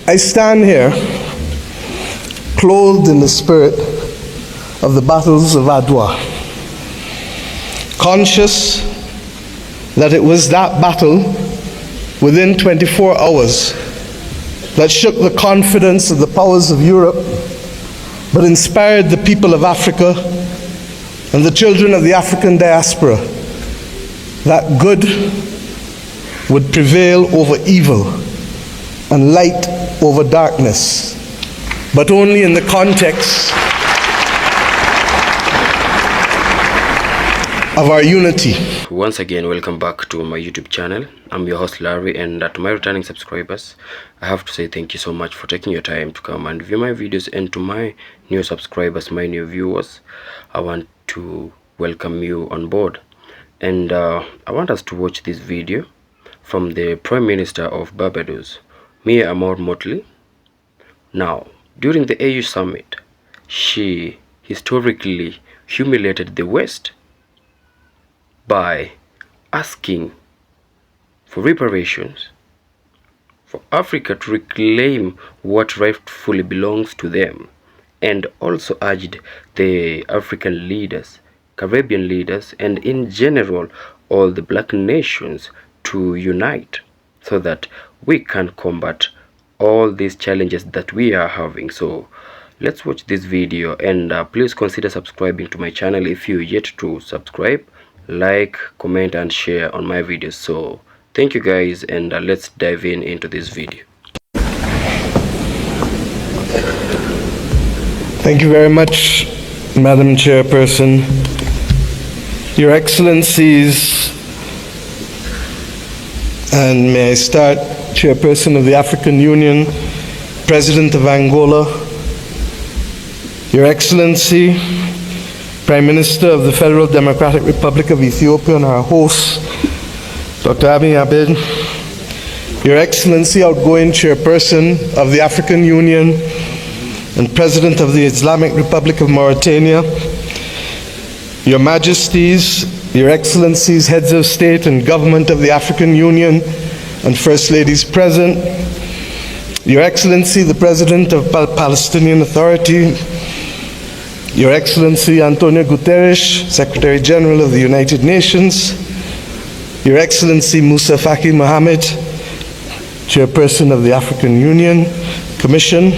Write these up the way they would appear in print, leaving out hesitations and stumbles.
I stand here clothed in the spirit of the battles of Adwa, conscious that it was that battle within 24 hours that shook the confidence of the powers of Europe, but inspired the people of Africa and the children of the African diaspora that good would prevail over evil and light over darkness, but only in the context of our unity. Once again, welcome back to my YouTube channel. I'm your host Larry, and to my returning subscribers, I have to say thank you so much for taking your time to come and view my videos. And to my new subscribers, my new viewers, I want to welcome you on board. And I want us to watch this video from the Prime Minister of Barbados, Mia Amor Motley. Now, during the AU summit, she historically humiliated the West by asking for reparations, for Africa to reclaim what rightfully belongs to them, and also urged the African leaders, Caribbean leaders, and in general all the black nations to unite so that we can combat all these challenges that we are having. So let's watch this video, and please consider subscribing to my channel if you yet to subscribe. Like, comment and share on my videos. So thank you guys, and let's dive into this video. Thank you very much, Madam Chairperson. Your Excellencies, and may I start, Chairperson of the African Union, President of Angola, Your Excellency, Prime Minister of the Federal Democratic Republic of Ethiopia, and our host, Dr. Abiy Ahmed, Your Excellency, outgoing Chairperson of the African Union and President of the Islamic Republic of Mauritania, Your Majesties, Your Excellencies, Heads of State and Government of the African Union, and First Ladies present, Your Excellency, the President of the Palestinian Authority, Your Excellency Antonio Guterres, Secretary General of the United Nations, Your Excellency Musa Faki Mohammed, Chairperson of the African Union Commission,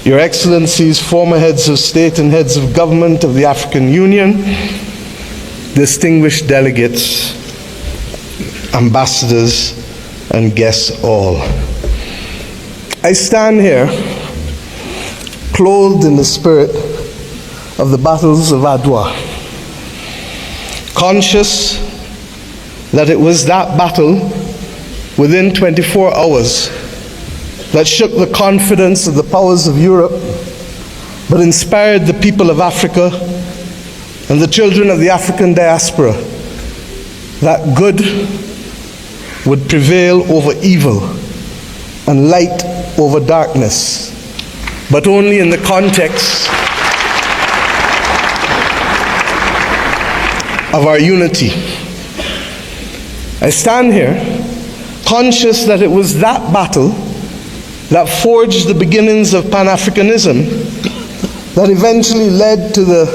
Your Excellencies, former Heads of State and Heads of Government of the African Union, distinguished delegates, ambassadors, and guests all. I stand here clothed in the spirit of the battles of Adwa, conscious that it was that battle within 24 hours that shook the confidence of the powers of Europe, but inspired the people of Africa and the children of the African diaspora that good would prevail over evil and light over darkness, but only in the context of our unity. I stand here conscious that it was that battle that forged the beginnings of Pan-Africanism that eventually led to the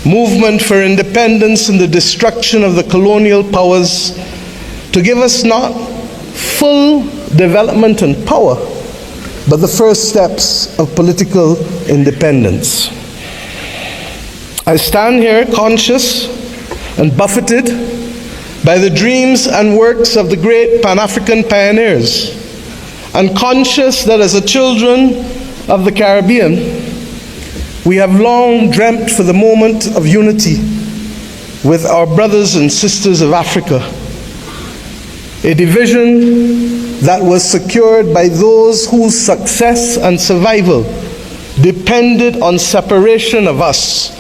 movement for independence and the destruction of the colonial powers to give us not full development and power, but the first steps of political independence. I stand here conscious and buffeted by the dreams and works of the great Pan-African pioneers, and conscious that as a children of the Caribbean, we have long dreamt for the moment of unity with our brothers and sisters of Africa, a division that was secured by those whose success and survival depended on separation of us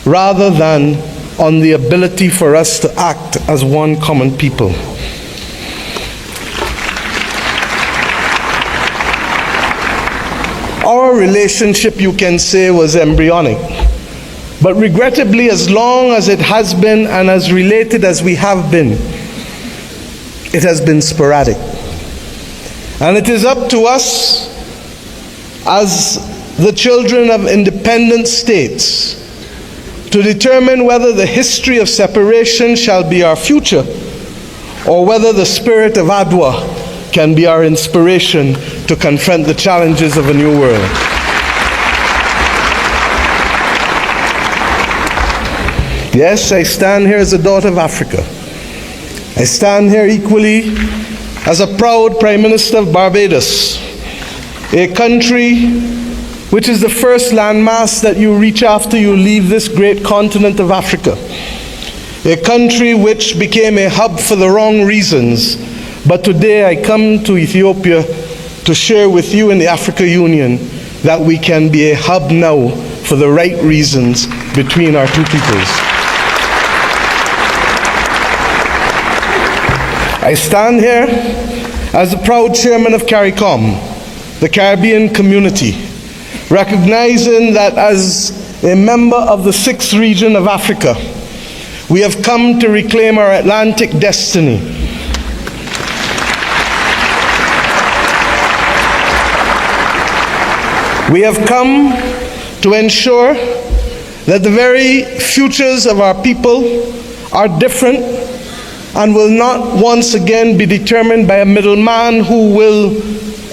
rather than on the ability for us to act as one common people. Our relationship, you can say, was embryonic. But regrettably, as long as it has been and as related as we have been, it has been sporadic. And it is up to us as the children of independent states to determine whether the history of separation shall be our future or whether the spirit of Adwa can be our inspiration to confront the challenges of a new world. Yes, I stand here as a daughter of Africa. I stand here equally as a proud Prime Minister of Barbados, a country which is the first landmass that you reach after you leave this great continent of Africa. A country which became a hub for the wrong reasons, but today I come to Ethiopia to share with you in the Africa Union that we can be a hub now for the right reasons between our two peoples. I stand here as the proud chairman of CARICOM, the Caribbean community, recognizing that as a member of the 6th region of Africa, we have come to reclaim our Atlantic destiny. We have come to ensure that the very futures of our people are different and will not once again be determined by a middleman who will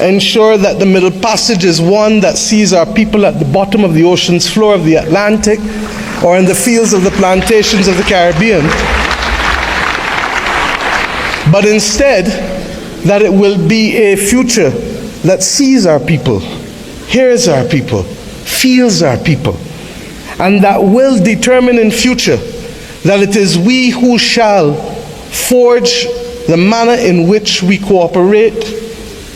ensure that the Middle Passage is one that sees our people at the bottom of the ocean's floor of the Atlantic or in the fields of the plantations of the Caribbean, but instead that it will be a future that sees our people, hears our people, feels our people, and that will determine in future that it is we who shall forge the manner in which we cooperate,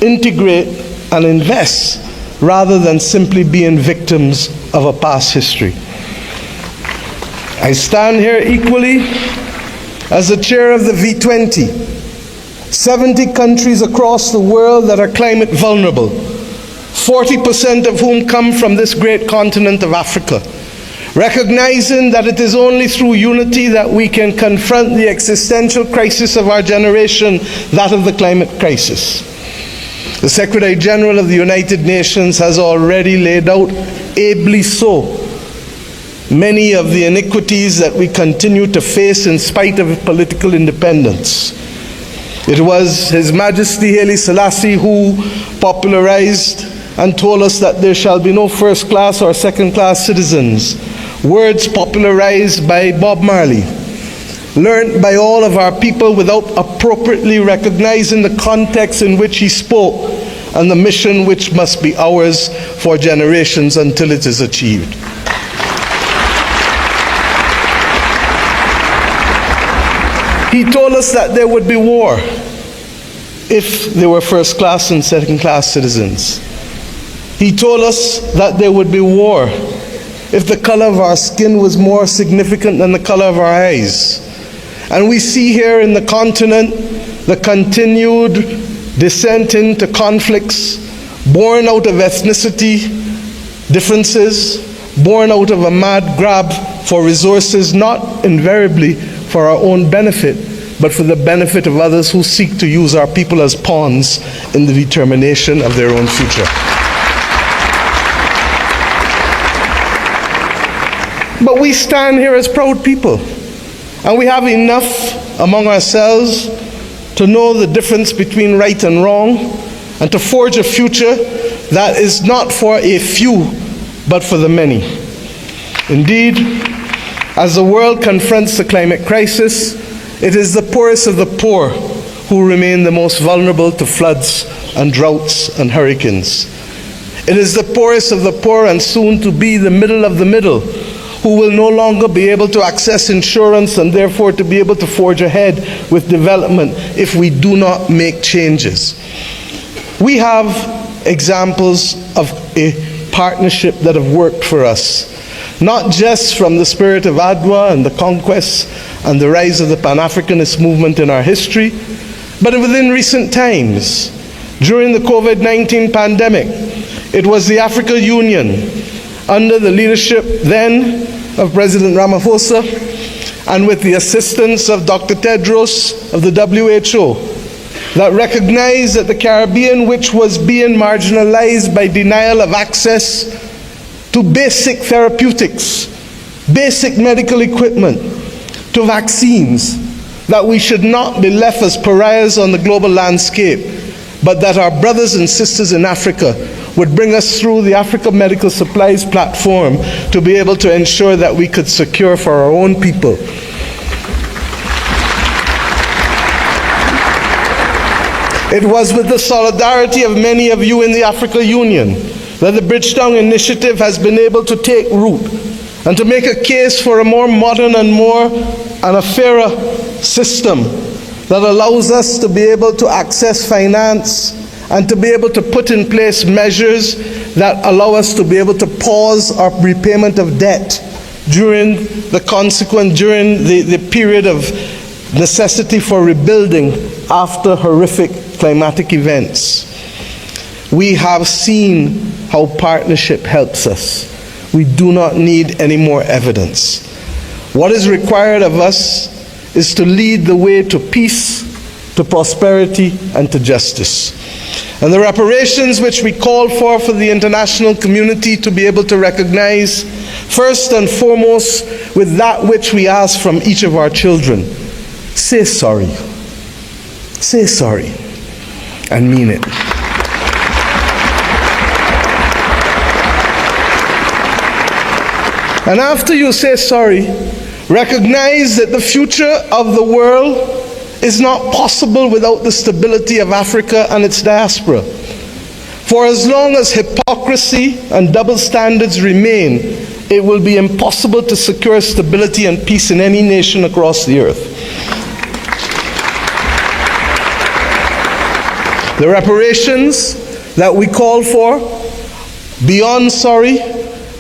integrate, and invest, rather than simply being victims of a past history. I stand here equally as the chair of the V20, 70 countries across the world that are climate vulnerable, 40% of whom come from this great continent of Africa, recognizing that it is only through unity that we can confront the existential crisis of our generation, that of the climate crisis. The Secretary General of the United Nations has already laid out, ably so, many of the iniquities that we continue to face in spite of political independence. It was His Majesty Haile Selassie who popularized and told us that there shall be no first-class or second-class citizens, words popularized by Bob Marley, learned by all of our people without appropriately recognizing the context in which he spoke and the mission which must be ours for generations until it is achieved. He told us that there would be war if there were first-class and second-class citizens. He told us that there would be war if the color of our skin was more significant than the color of our eyes. And we see here in the continent the continued descent into conflicts born out of ethnicity differences, born out of a mad grab for resources, not invariably for our own benefit, but for the benefit of others who seek to use our people as pawns in the determination of their own future. But we stand here as proud people, and we have enough among ourselves to know the difference between right and wrong, and to forge a future that is not for a few, but for the many. Indeed, as the world confronts the climate crisis, it is the poorest of the poor who remain the most vulnerable to floods and droughts and hurricanes. It is the poorest of the poor, and soon to be the middle of the middle, who will no longer be able to access insurance and therefore to be able to forge ahead with development if we do not make changes. We have examples of a partnership that have worked for us, not just from the spirit of Adwa and the conquest and the rise of the Pan-Africanist movement in our history, but within recent times. During the COVID-19 pandemic, it was the African Union, under the leadership then of President Ramaphosa, and with the assistance of Dr. Tedros of the WHO, that recognized that the Caribbean, which was being marginalized by denial of access to basic therapeutics, basic medical equipment, to vaccines, that we should not be left as pariahs on the global landscape, but that our brothers and sisters in Africa would bring us through the Africa Medical Supplies platform to be able to ensure that we could secure for our own people. It was with the solidarity of many of you in the Africa Union that the Bridgetown Initiative has been able to take root and to make a case for a more modern and a fairer system that allows us to be able to access finance and to be able to put in place measures that allow us to be able to pause our repayment of debt during the period of necessity for rebuilding after horrific climatic events. We have seen how partnership helps us. We do not need any more evidence. What is required of us is to lead the way to peace, to prosperity, and to justice. And the reparations which we call for the international community to be able to recognize, first and foremost, with that which we ask from each of our children. Say sorry. Say sorry. And mean it. And after you say sorry, recognize that the future of the world is not possible without the stability of Africa and its diaspora. For as long as hypocrisy and double standards remain, it will be impossible to secure stability and peace in any nation across the earth. The reparations that we call for, beyond sorry,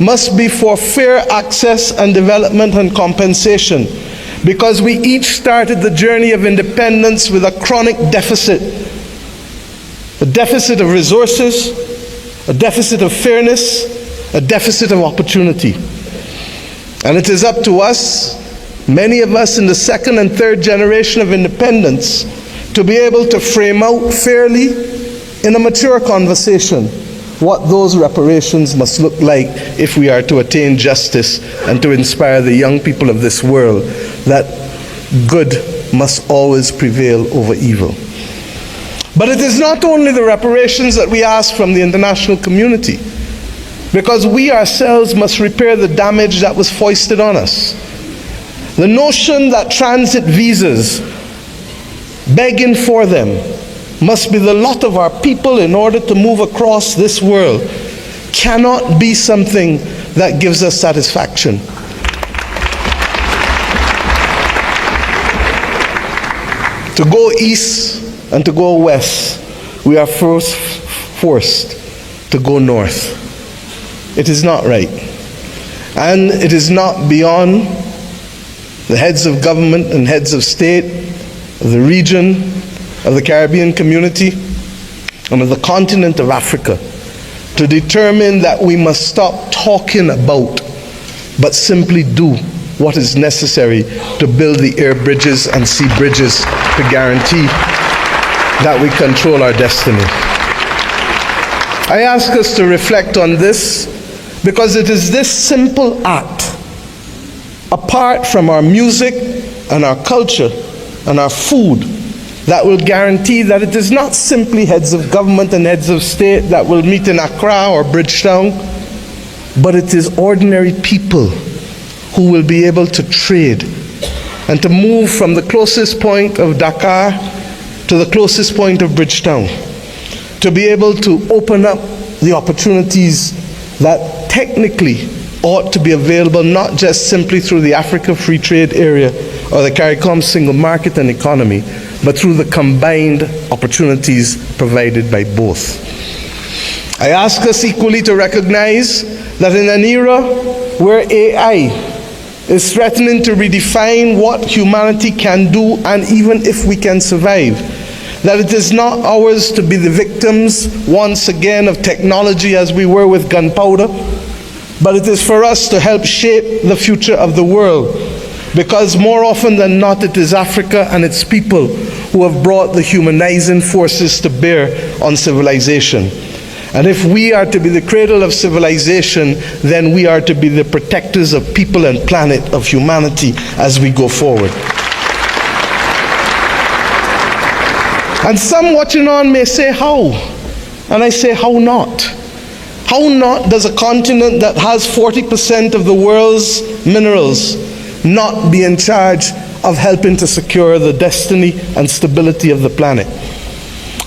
must be for fair access and development and compensation, because we each started the journey of independence with a chronic deficit. A deficit of resources, a deficit of fairness, a deficit of opportunity. And it is up to us, many of us in the second and third generation of independence, to be able to frame out fairly in a mature conversation what those reparations must look like if we are to attain justice and to inspire the young people of this world that good must always prevail over evil. But it is not only the reparations that we ask from the international community, because we ourselves must repair the damage that was foisted on us. The notion that transit visas, begging for them, must be the lot of our people in order to move across this world cannot be something that gives us satisfaction. To go east and to go west, we are first forced to go north. It is not right. And it is not beyond the heads of government and heads of state, of the region, of the Caribbean community, and of the continent of Africa to determine that we must stop talking about, but simply do what is necessary to build the air bridges and sea bridges to guarantee that we control our destiny. I ask us to reflect on this because it is this simple act, apart from our music and our culture and our food, that will guarantee that it is not simply heads of government and heads of state that will meet in Accra or Bridgetown, but it is ordinary people who will be able to trade and to move from the closest point of Dakar to the closest point of Bridgetown, to be able to open up the opportunities that technically ought to be available not just simply through the Africa Free Trade Area or the CARICOM single market and economy, but through the combined opportunities provided by both. I ask us equally to recognize that in an era where AI is threatening to redefine what humanity can do and even if we can survive, that it is not ours to be the victims once again of technology as we were with gunpowder, but it is for us to help shape the future of the world, because more often than not it is Africa and its people who have brought the humanizing forces to bear on civilization. And if we are to be the cradle of civilization, then we are to be the protectors of people and planet, of humanity, as we go forward. And some watching on may say, how? And I say, how not? How not does a continent that has 40% of the world's minerals not be in charge of helping to secure the destiny and stability of the planet?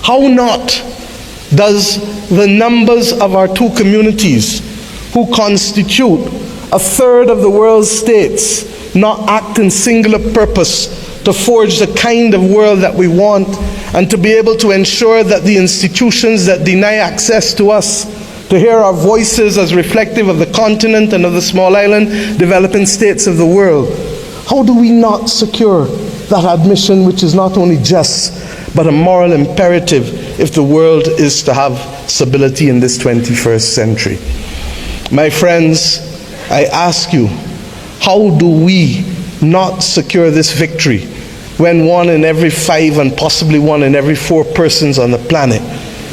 How not does the numbers of our two communities, who constitute a third of the world's states, not act in singular purpose to forge the kind of world that we want, and to be able to ensure that the institutions that deny access to us, to hear our voices as reflective of the continent and of the small island developing states of the world? How do we not secure that admission, which is not only just, but a moral imperative if the world is to have stability in this 21st century? My friends, I ask you, how do we not secure this victory when 1 in every 5 and possibly 1 in every 4 persons on the planet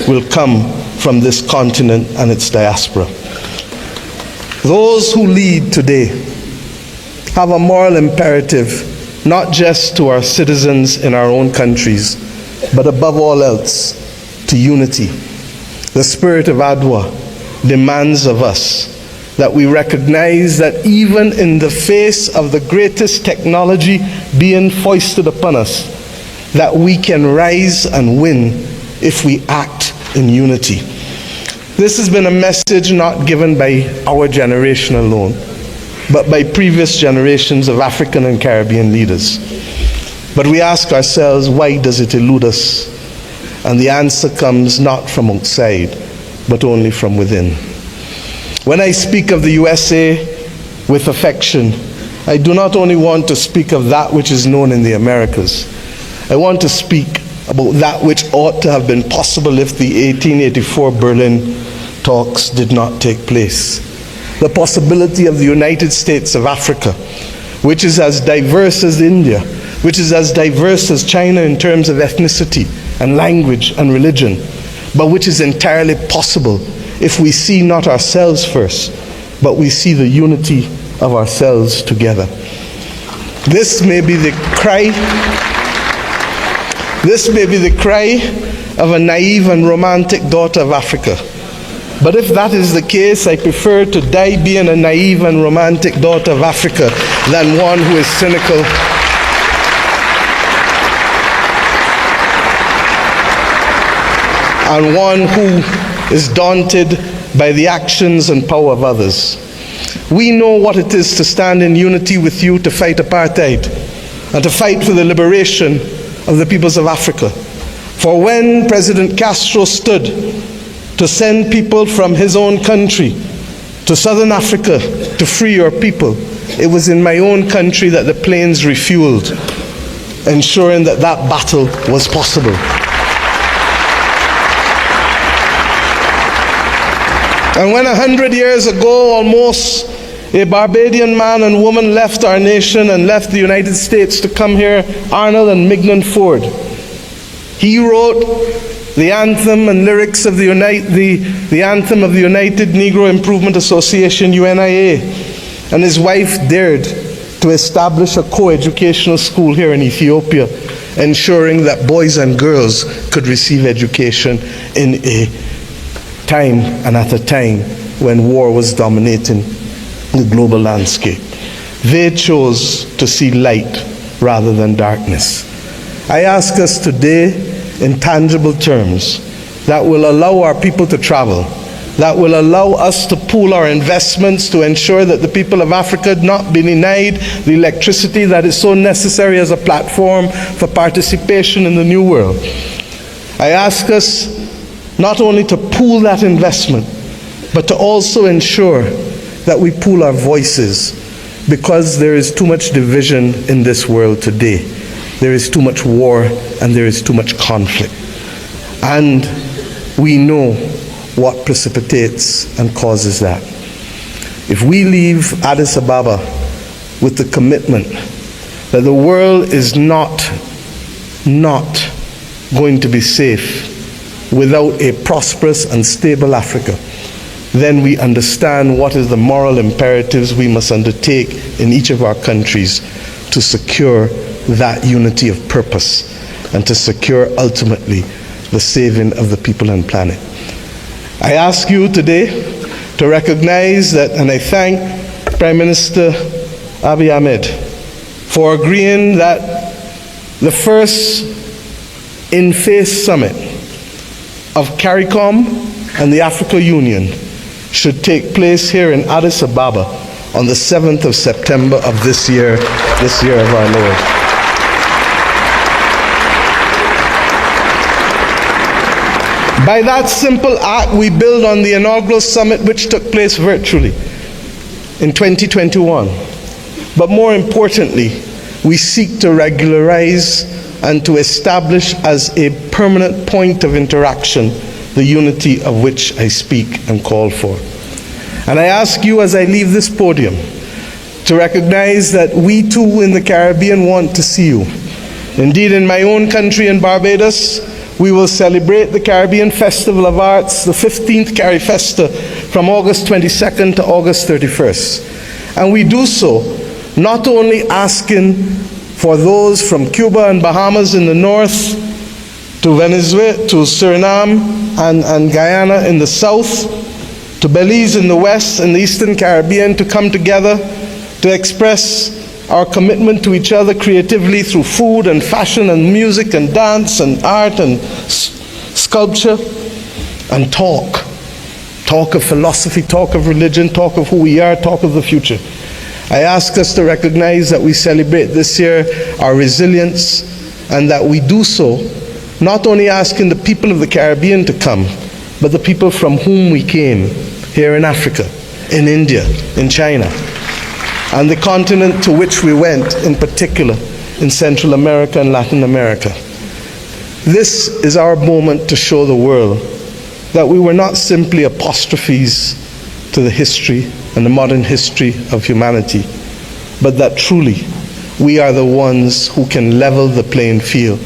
will come from this continent and its diaspora? Those who lead today have a moral imperative, not just to our citizens in our own countries, but above all else, to unity. The spirit of Adwa demands of us that we recognize that even in the face of the greatest technology being foisted upon us, that we can rise and win if we act in unity. This has been a message not given by our generation alone, but by previous generations of African and Caribbean leaders. But we ask ourselves, why does it elude us? And the answer comes not from outside, but only from within. When I speak of the USA with affection, I do not only want to speak of that which is known in the Americas. I want to speak about that which ought to have been possible if the 1884 Berlin talks did not take place. The possibility of the United States of Africa, which is as diverse as India, which is as diverse as China in terms of ethnicity and language and religion, but which is entirely possible if we see not ourselves first, but we see the unity of ourselves together. This may be the cry of a naive and romantic daughter of Africa. But if that is the case, I prefer to die being a naive and romantic daughter of Africa than one who is cynical and one who is daunted by the actions and power of others. We know what it is to stand in unity with you to fight apartheid and to fight for the liberation of the peoples of Africa. For when President Castro stood to send people from his own country to Southern Africa to free your people, it was in my own country that the planes refueled, ensuring that that battle was possible. And when 100 years ago, almost, a Barbadian man and woman left our nation and left the United States to come here, Arnold and Mignon Ford, he wrote the anthem and lyrics of the anthem of the United Negro Improvement Association, UNIA, and his wife dared to establish a co-educational school here in Ethiopia, ensuring that boys and girls could receive education in a time and at a time when war was dominating the global landscape. They chose to see light rather than darkness. I ask us today in tangible terms that will allow our people to travel, that will allow us to pool our investments to ensure that the people of Africa not be denied the electricity that is so necessary as a platform for participation in the new world. I ask us not only to pool that investment, but to also ensure that we pool our voices, because there is too much division in this world today. There is too much war and there is too much conflict. And we know what precipitates and causes that. If we leave Addis Ababa with the commitment that the world is not not going to be safe without a prosperous and stable Africa, then we understand what is the moral imperatives we must undertake in each of our countries to secure that unity of purpose and to secure ultimately the saving of the people and planet. I ask you today to recognize that, and I thank Prime Minister Abiy Ahmed for agreeing that the first in-face summit of CARICOM and the African Union should take place here in Addis Ababa on the 7th of September of this year of our Lord. By that simple act, we build on the inaugural summit which took place virtually in 2021. But more importantly, we seek to regularize and to establish as a permanent point of interaction the unity of which I speak and call for. And I ask you as I leave this podium to recognize that we too in the Caribbean want to see you. Indeed, in my own country, in Barbados, we will celebrate the Caribbean Festival of Arts, the 15th CariFesta, from August 22nd to August 31st. And we do so not only asking for those from Cuba and Bahamas in the north, to Venezuela, to Suriname and Guyana in the south, to Belize in the west and the Eastern Caribbean, to come together to express our commitment to each other creatively through food and fashion and music and dance and art and sculpture, and talk of philosophy, talk of religion, talk of who we are, talk of the future. I ask us to recognize that we celebrate this year our resilience, and that we do so not only asking the people of the Caribbean to come, but the people from whom we came here in Africa, in India, in China, and the continent to which we went, in particular in Central America and Latin America. This is our moment to show the world that we were not simply apostrophes to the history and the modern history of humanity, but that truly we are the ones who can level the playing field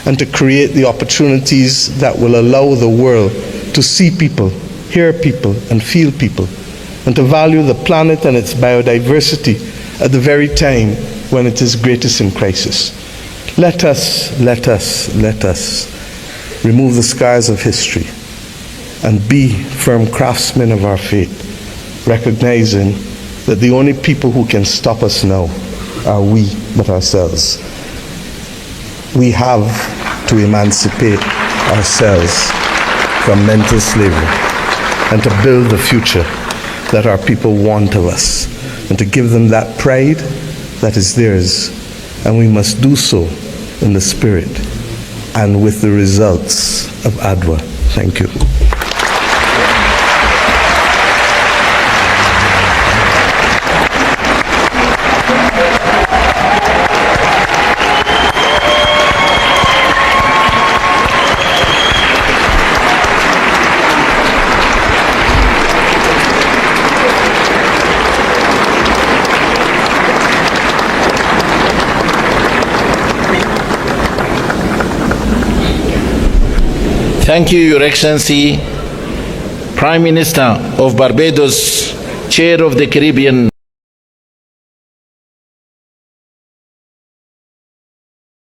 and to create the opportunities that will allow the world to see people, hear people, and feel people, and to value the planet and its biodiversity at the very time when it is greatest in crisis. Let us remove the scars of history and be firm craftsmen of our fate, recognizing that the only people who can stop us now are we but ourselves. We have to emancipate ourselves from mental slavery and to build the future that our people want of us, and to give them that pride that is theirs. And we must do so in the spirit and with the results of ADWA. Thank you. Thank you, Your Excellency, Prime Minister of Barbados, Chair of the Caribbean